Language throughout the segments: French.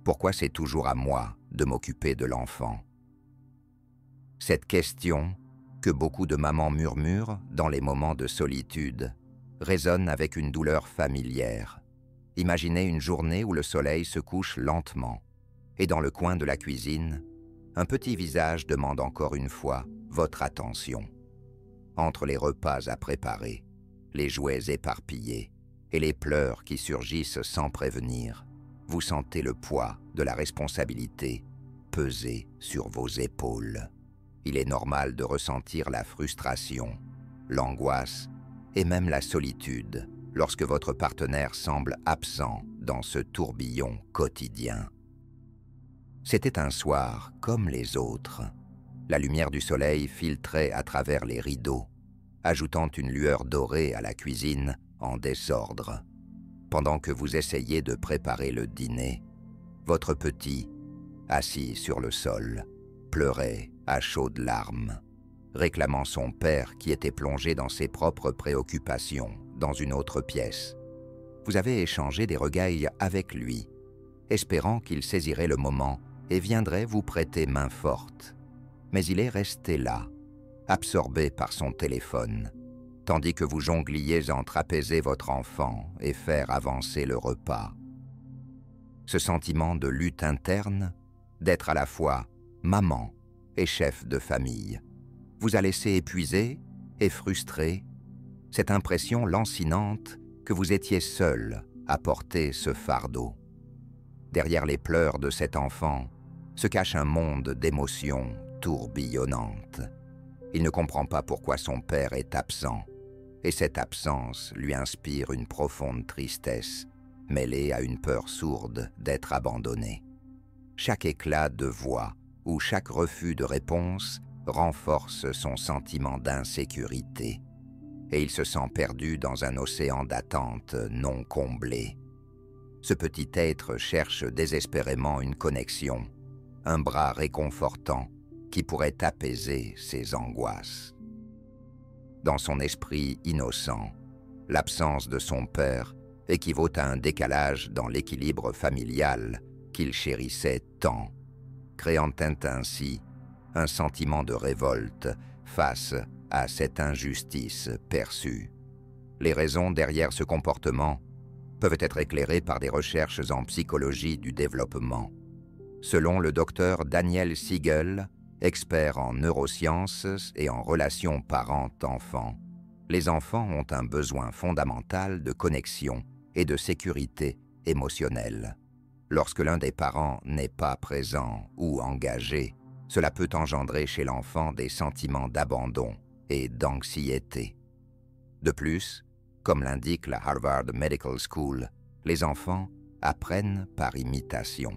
Pourquoi c'est toujours à moi de m'occuper de l'enfant? Cette question, que beaucoup de mamans murmurent dans les moments de solitude, résonne avec une douleur familière. Imaginez une journée où le soleil se couche lentement, et dans le coin de la cuisine, un petit visage demande encore une fois votre attention. Entre les repas à préparer, les jouets éparpillés et les pleurs qui surgissent sans prévenir, vous sentez le poids de la responsabilité peser sur vos épaules. Il est normal de ressentir la frustration, l'angoisse et même la solitude lorsque votre partenaire semble absent dans ce tourbillon quotidien. C'était un soir comme les autres. La lumière du soleil filtrait à travers les rideaux, ajoutant une lueur dorée à la cuisine en désordre. Pendant que vous essayez de préparer le dîner, votre petit, assis sur le sol, pleurait à chaudes larmes, réclamant son père qui était plongé dans ses propres préoccupations dans une autre pièce. Vous avez échangé des regards avec lui, espérant qu'il saisirait le moment et viendrait vous prêter main forte. Mais il est resté là, absorbé par son téléphone, tandis que vous jongliez entre apaiser votre enfant et faire avancer le repas. Ce sentiment de lutte interne, d'être à la fois maman et chef de famille, vous a laissé épuisé et frustré, cette impression lancinante que vous étiez seul à porter ce fardeau. Derrière les pleurs de cet enfant se cache un monde d'émotions tourbillonnantes. Il ne comprend pas pourquoi son père est absent, et cette absence lui inspire une profonde tristesse, mêlée à une peur sourde d'être abandonné. Chaque éclat de voix ou chaque refus de réponse renforce son sentiment d'insécurité, et il se sent perdu dans un océan d'attente non comblé. Ce petit être cherche désespérément une connexion, un bras réconfortant qui pourrait apaiser ses angoisses. Dans son esprit innocent, l'absence de son père équivaut à un décalage dans l'équilibre familial qu'il chérissait tant, créant ainsi un sentiment de révolte face à cette injustice perçue. Les raisons derrière ce comportement peuvent être éclairées par des recherches en psychologie du développement. Selon le docteur Daniel Siegel, expert en neurosciences et en relations parents-enfants, les enfants ont un besoin fondamental de connexion et de sécurité émotionnelle. Lorsque l'un des parents n'est pas présent ou engagé, cela peut engendrer chez l'enfant des sentiments d'abandon et d'anxiété. De plus, comme l'indique la Harvard Medical School, les enfants apprennent par imitation.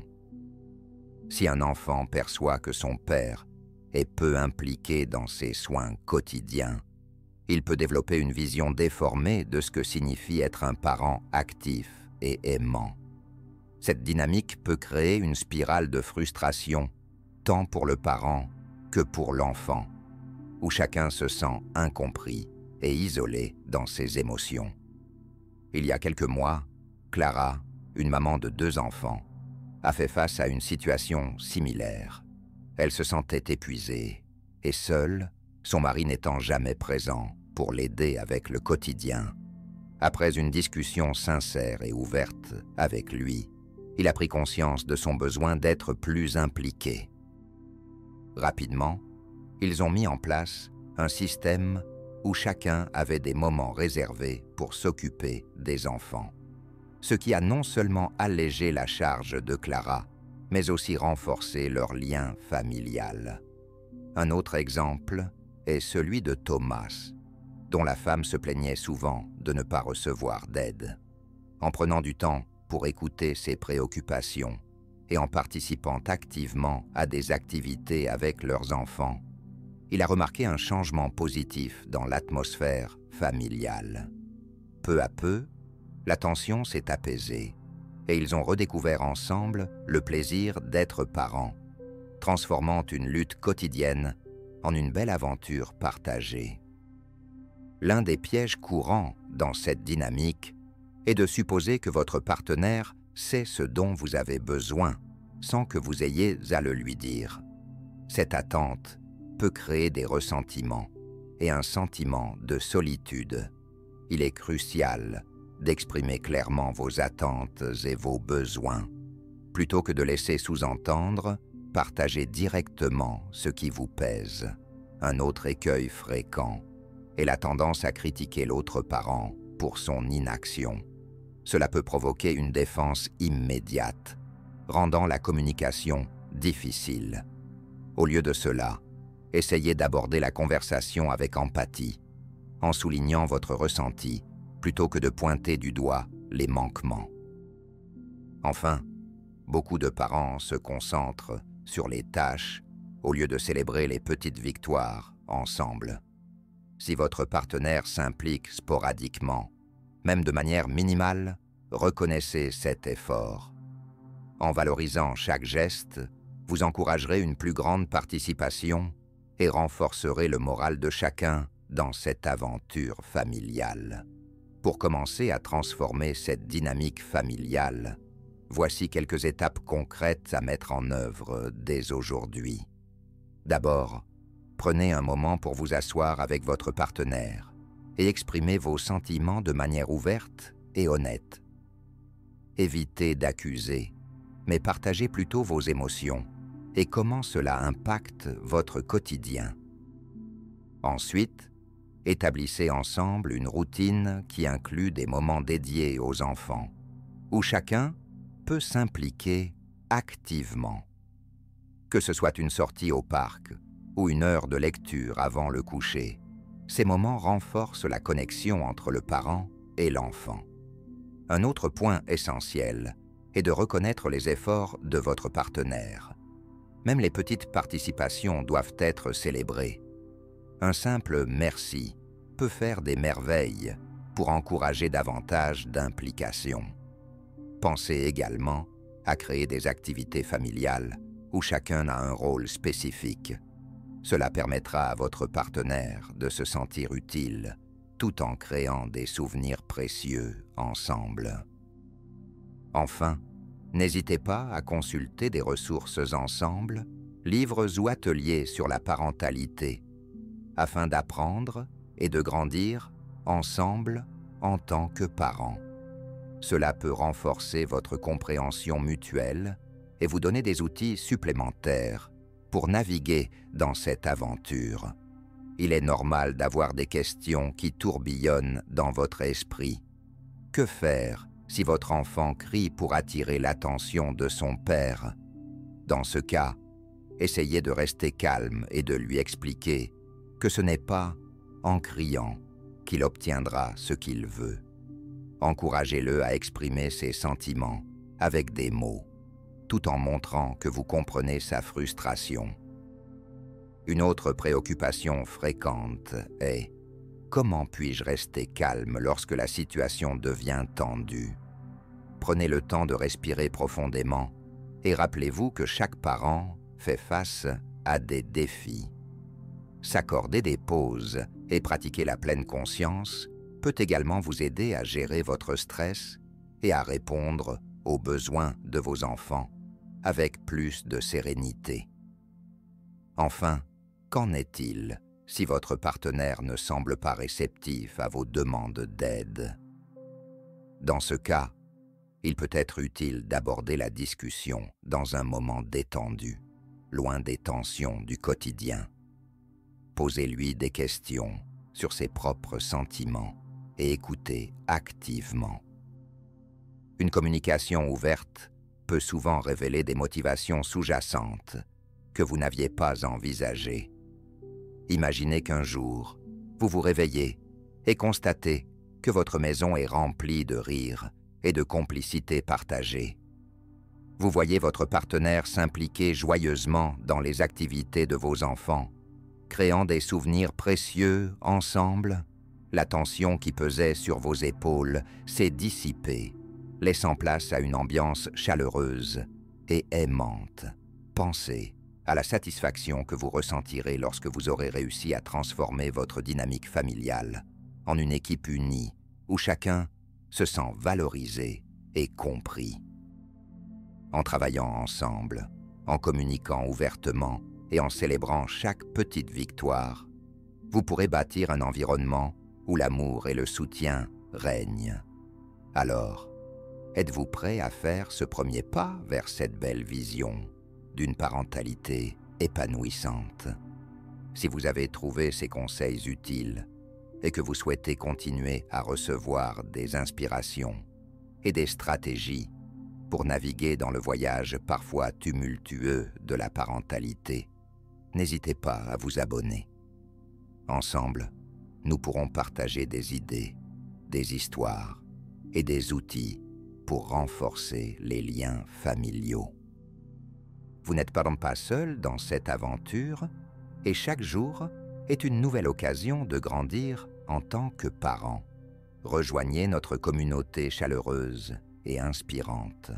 Si un enfant perçoit que son père est peu impliqué dans ses soins quotidiens, il peut développer une vision déformée de ce que signifie être un parent actif et aimant. Cette dynamique peut créer une spirale de frustration, tant pour le parent que pour l'enfant, où chacun se sent incompris et isolé dans ses émotions. Il y a quelques mois, Clara, une maman de 2 enfants, a fait face à une situation similaire. Elle se sentait épuisée et seule, son mari n'étant jamais présent pour l'aider avec le quotidien. Après une discussion sincère et ouverte avec lui, il a pris conscience de son besoin d'être plus impliqué. Rapidement, ils ont mis en place un système où chacun avait des moments réservés pour s'occuper des enfants. Ce qui a non seulement allégé la charge de Clara, mais aussi renforcé leur lien familial. Un autre exemple est celui de Thomas, dont la femme se plaignait souvent de ne pas recevoir d'aide. En prenant du temps pour écouter ses préoccupations et en participant activement à des activités avec leurs enfants, il a remarqué un changement positif dans l'atmosphère familiale. Peu à peu, la tension s'est apaisée et ils ont redécouvert ensemble le plaisir d'être parents, transformant une lutte quotidienne en une belle aventure partagée. L'un des pièges courants dans cette dynamique est de supposer que votre partenaire sait ce dont vous avez besoin sans que vous ayez à le lui dire. Cette attente peut créer des ressentiments et un sentiment de solitude. Il est crucial d'exprimer clairement vos attentes et vos besoins. Plutôt que de laisser sous-entendre, partagez directement ce qui vous pèse. Un autre écueil fréquent est la tendance à critiquer l'autre parent pour son inaction. Cela peut provoquer une défense immédiate, rendant la communication difficile. Au lieu de cela, essayez d'aborder la conversation avec empathie, en soulignant votre ressenti, plutôt que de pointer du doigt les manquements. Enfin, beaucoup de parents se concentrent sur les tâches au lieu de célébrer les petites victoires ensemble. Si votre partenaire s'implique sporadiquement, même de manière minimale, reconnaissez cet effort. En valorisant chaque geste, vous encouragerez une plus grande participation et renforcerez le moral de chacun dans cette aventure familiale. Pour commencer à transformer cette dynamique familiale, voici quelques étapes concrètes à mettre en œuvre dès aujourd'hui. D'abord, prenez un moment pour vous asseoir avec votre partenaire et exprimez vos sentiments de manière ouverte et honnête. Évitez d'accuser, mais partagez plutôt vos émotions et comment cela impacte votre quotidien. Ensuite, établissez ensemble une routine qui inclut des moments dédiés aux enfants, où chacun peut s'impliquer activement. Que ce soit une sortie au parc ou une heure de lecture avant le coucher, ces moments renforcent la connexion entre le parent et l'enfant. Un autre point essentiel est de reconnaître les efforts de votre partenaire. Même les petites participations doivent être célébrées. Un simple « merci » peut faire des merveilles pour encourager davantage d'implication. Pensez également à créer des activités familiales où chacun a un rôle spécifique. Cela permettra à votre partenaire de se sentir utile, tout en créant des souvenirs précieux ensemble. Enfin, n'hésitez pas à consulter des ressources ensemble, livres ou ateliers sur la parentalité, afin d'apprendre et de grandir ensemble en tant que parents. Cela peut renforcer votre compréhension mutuelle et vous donner des outils supplémentaires pour naviguer dans cette aventure. Il est normal d'avoir des questions qui tourbillonnent dans votre esprit. Que faire si votre enfant crie pour attirer l'attention de son père? Dans ce cas, essayez de rester calme et de lui expliquer que ce n'est pas en criant qu'il obtiendra ce qu'il veut. Encouragez-le à exprimer ses sentiments avec des mots, tout en montrant que vous comprenez sa frustration. Une autre préoccupation fréquente est « Comment puis-je rester calme lorsque la situation devient tendue ?» Prenez le temps de respirer profondément et rappelez-vous que chaque parent fait face à des défis. S'accorder des pauses et pratiquer la pleine conscience peut également vous aider à gérer votre stress et à répondre aux besoins de vos enfants avec plus de sérénité. Enfin, qu'en est-il si votre partenaire ne semble pas réceptif à vos demandes d'aide? Dans ce cas, il peut être utile d'aborder la discussion dans un moment détendu, loin des tensions du quotidien. Posez-lui des questions sur ses propres sentiments et écoutez activement. Une communication ouverte peut souvent révéler des motivations sous-jacentes que vous n'aviez pas envisagées. Imaginez qu'un jour, vous vous réveillez et constatez que votre maison est remplie de rires et de complicité partagée. Vous voyez votre partenaire s'impliquer joyeusement dans les activités de vos enfants, créant des souvenirs précieux ensemble. La tension qui pesait sur vos épaules s'est dissipée, laissant place à une ambiance chaleureuse et aimante. Pensez à la satisfaction que vous ressentirez lorsque vous aurez réussi à transformer votre dynamique familiale en une équipe unie où chacun se sent valorisé et compris. En travaillant ensemble, en communiquant ouvertement et en célébrant chaque petite victoire, vous pourrez bâtir un environnement où l'amour et le soutien règnent. Alors, êtes-vous prêt à faire ce premier pas vers cette belle vision d'une parentalité épanouissante? Si vous avez trouvé ces conseils utiles et que vous souhaitez continuer à recevoir des inspirations et des stratégies pour naviguer dans le voyage parfois tumultueux de la parentalité, n'hésitez pas à vous abonner. Ensemble, nous pourrons partager des idées, des histoires et des outils pour renforcer les liens familiaux. Vous n'êtes pas seul dans cette aventure et chaque jour est une nouvelle occasion de grandir en tant que parent. Rejoignez notre communauté chaleureuse et inspirante.